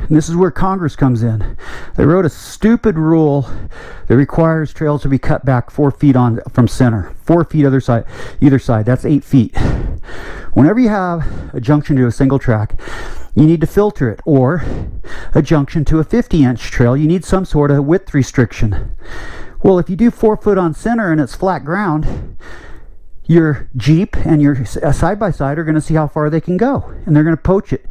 and this is where Congress comes in. They wrote a stupid rule that requires trails to be cut back 4 feet from center, 4 feet either side. That's 8 feet. Whenever you have a junction to a single track, you need to filter it, or a junction to a 50-inch trail, you need some sort of width restriction. Well, if you do 4 foot on center and it's flat ground, your Jeep and your side-by-side are going to see how far they can go, and they're going to poach it.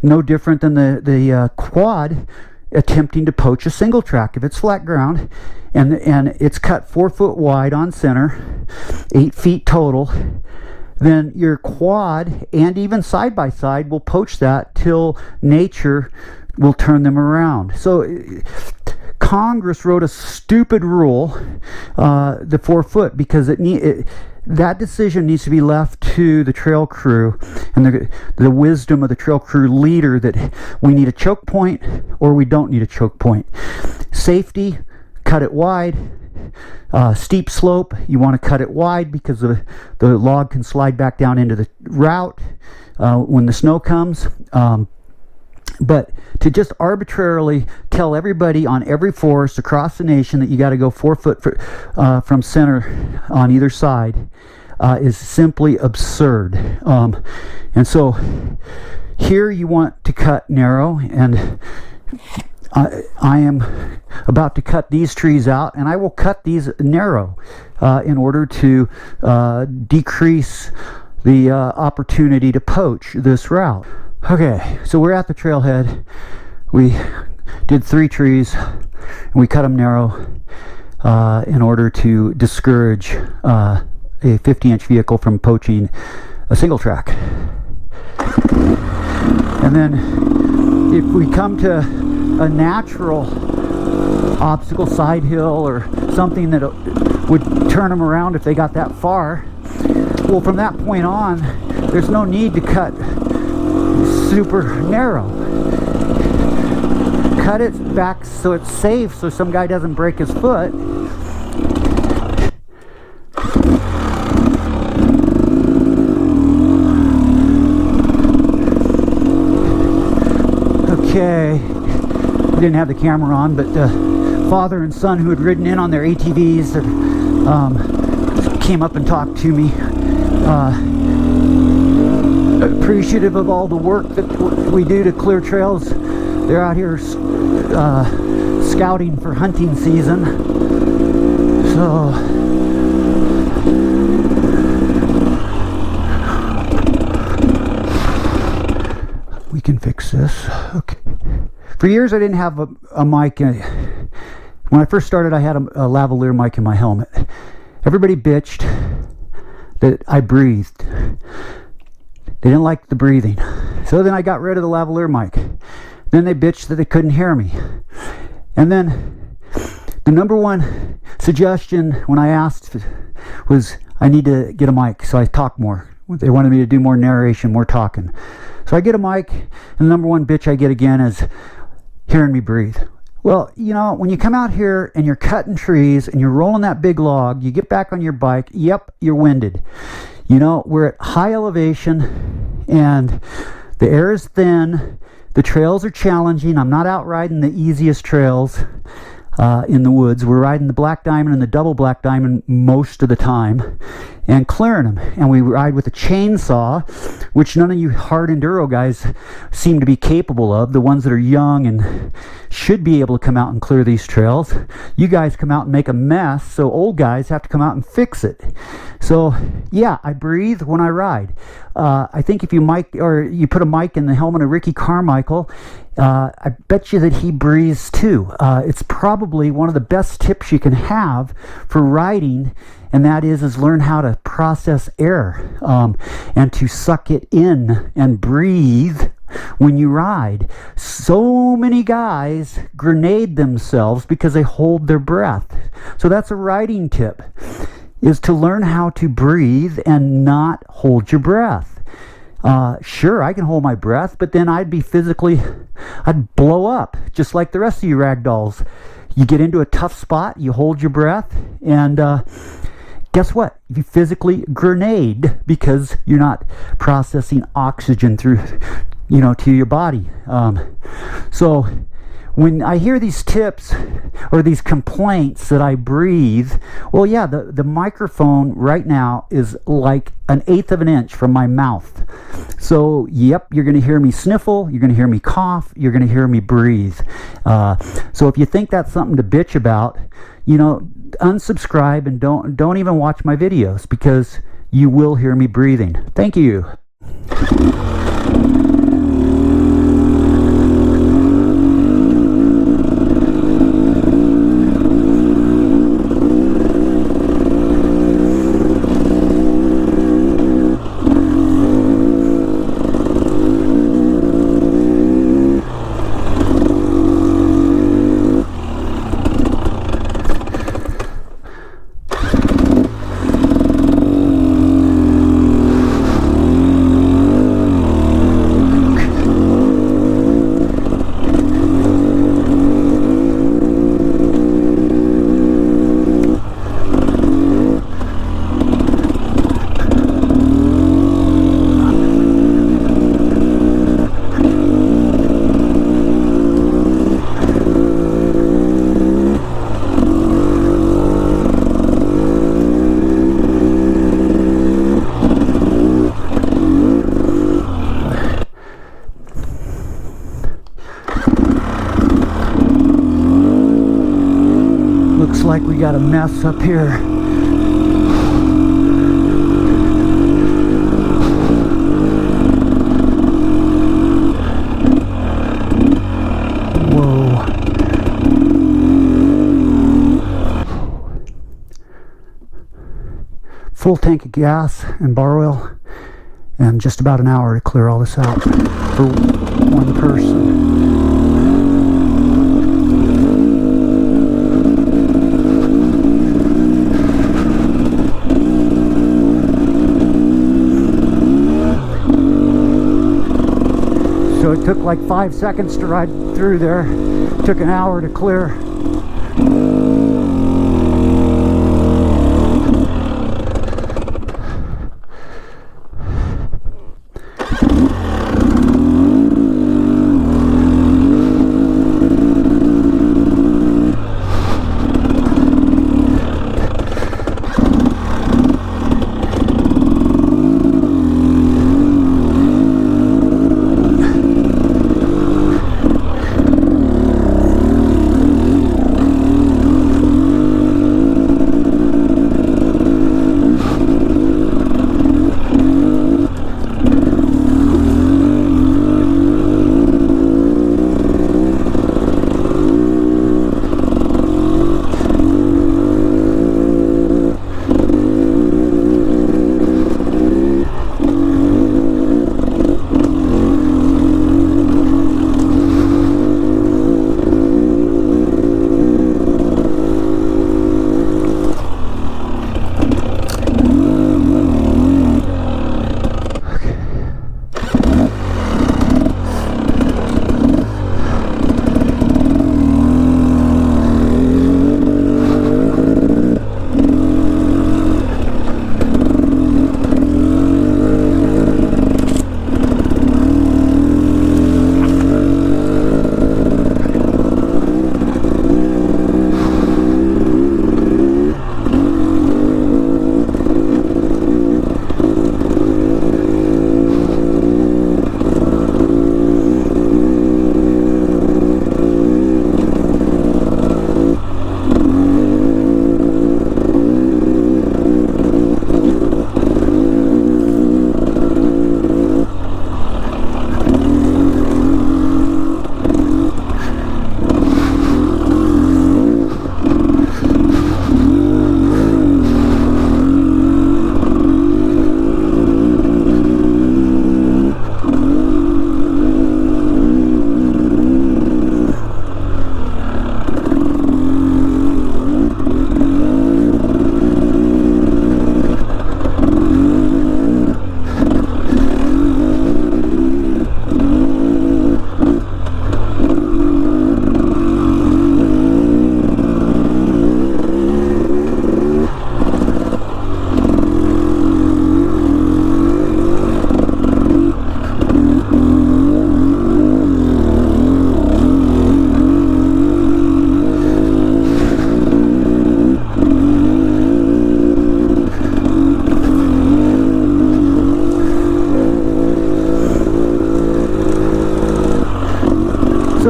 No different than the quad attempting to poach a single track. If it's flat ground and it's cut 4 foot wide on center, 8 feet total, then your quad and even side-by-side will poach that till nature will turn them around. So Congress wrote a stupid rule, the 4 foot, because that decision needs to be left to the trail crew and the wisdom of the trail crew leader, that we need a choke point or we don't need a choke point. Safety, cut it wide. Steep slope, you want to cut it wide because the log can slide back down into the route when the snow comes. But to just arbitrarily tell everybody on every forest across the nation that you got to go 4 foot from center on either side is simply absurd. And so here you want to cut narrow, and I am about to cut these trees out, and I will cut these narrow in order to decrease the opportunity to poach this route. Okay, so we're at the trailhead. We did 3 trees, and we cut them narrow in order to discourage a 50-inch vehicle from poaching a single track. And then if we come to a natural obstacle, side hill, or something that would turn them around if they got that far, well, from that point on, there's no need to cut super narrow. Cut it back so it's safe, so some guy doesn't break his foot. Okay, we didn't have the camera on, but father and son who had ridden in on their ATVs came up and talked to me. Appreciative of all the work that we do to clear trails. They're out here scouting for hunting season. So we can fix this. Okay. For years I didn't have a mic. When I first started, I had a lavalier mic in my helmet. Everybody bitched that I breathed. They didn't like the breathing. So then I got rid of the lavalier mic. Then they bitched that they couldn't hear me. And then the number one suggestion when I asked was I need to get a mic so I talk more. They wanted me to do more narration, more talking. So I get a mic, and the number one bitch I get again is hearing me breathe. Well, you know, when you come out here and you're cutting trees and you're rolling that big log, you get back on your bike, yep, you're winded. You know, we're at high elevation and the air is thin. The trails are challenging. I'm not out riding the easiest trails in the woods. We're riding the Black Diamond and the Double Black Diamond most of the time and clearing them. And we ride with a chainsaw, which none of you hard enduro guys seem to be capable of. The ones that are young and should be able to come out and clear these trails. You guys come out and make a mess, so old guys have to come out and fix it. So yeah, I breathe when I ride. I think if you put a mic in the helmet of Ricky Carmichael, I bet you that he breathes too. It's probably one of the best tips you can have for riding, and that is learn how to process air and to suck it in and breathe when you ride. So many guys grenade themselves because they hold their breath. So that's a riding tip, is to learn how to breathe and not hold your breath. Sure, I can hold my breath, but then I'd blow up just like the rest of you ragdolls. You get into a tough spot, you hold your breath, and guess what? You physically grenade because you're not processing oxygen through, to your body. So when I hear these tips or these complaints that I breathe, well, yeah, the microphone right now is like 1/8 of an inch from my mouth. So, yep, you're going to hear me sniffle, you're going to hear me cough, you're going to hear me breathe. So if you think that's something to bitch about, unsubscribe and don't even watch my videos, because you will hear me breathing. Thank you. Looks like we got a mess up here. Whoa. Full tank of gas and bar oil, and just about an hour to clear all this out for one person. So it took like 5 seconds to ride through there. Took an hour to clear.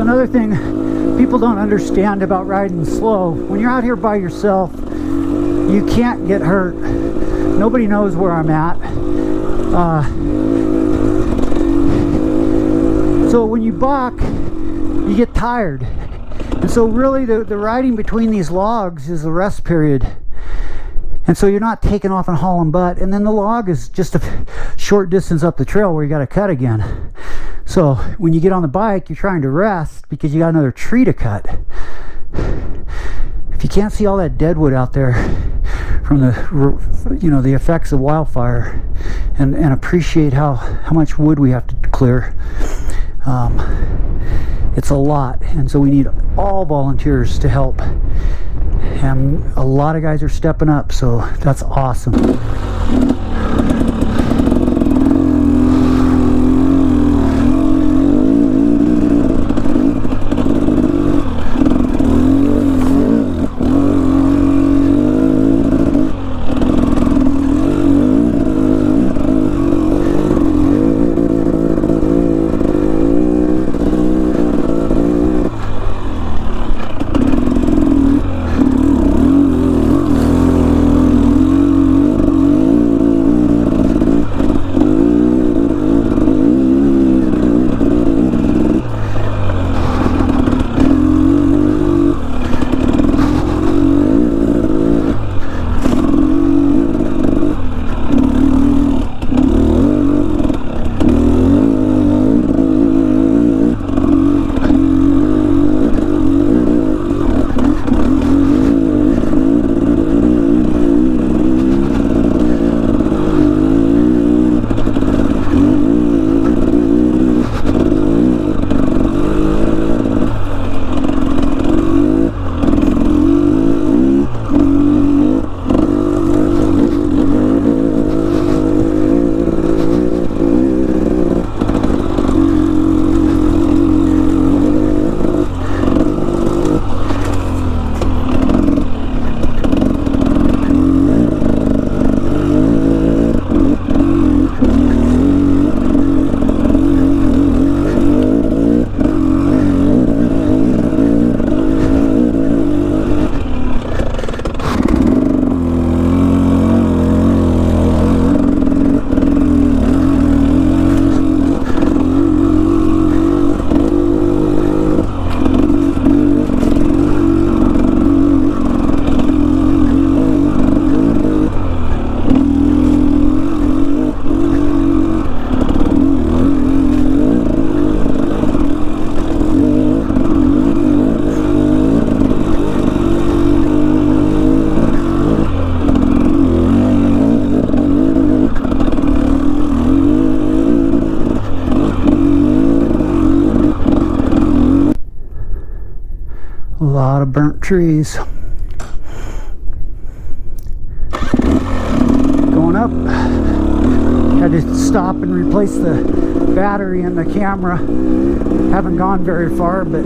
another thing people don't understand about riding slow, when you're out here by yourself, you can't get hurt. Nobody knows where I'm at. So when you buck, you get tired. And so really the riding between these logs is the rest period. And so you're not taking off and hauling butt. And then the log is just a short distance up the trail where you got to cut again. So when you get on the bike, you're trying to rest because you got another tree to cut. If you can't see all that deadwood out there from the effects of wildfire, and appreciate how much wood we have to clear, it's a lot. And so we need all volunteers to help. And a lot of guys are stepping up, so that's awesome. A lot of burnt trees. Going up, had to stop and replace the battery in the camera. Haven't gone very far, but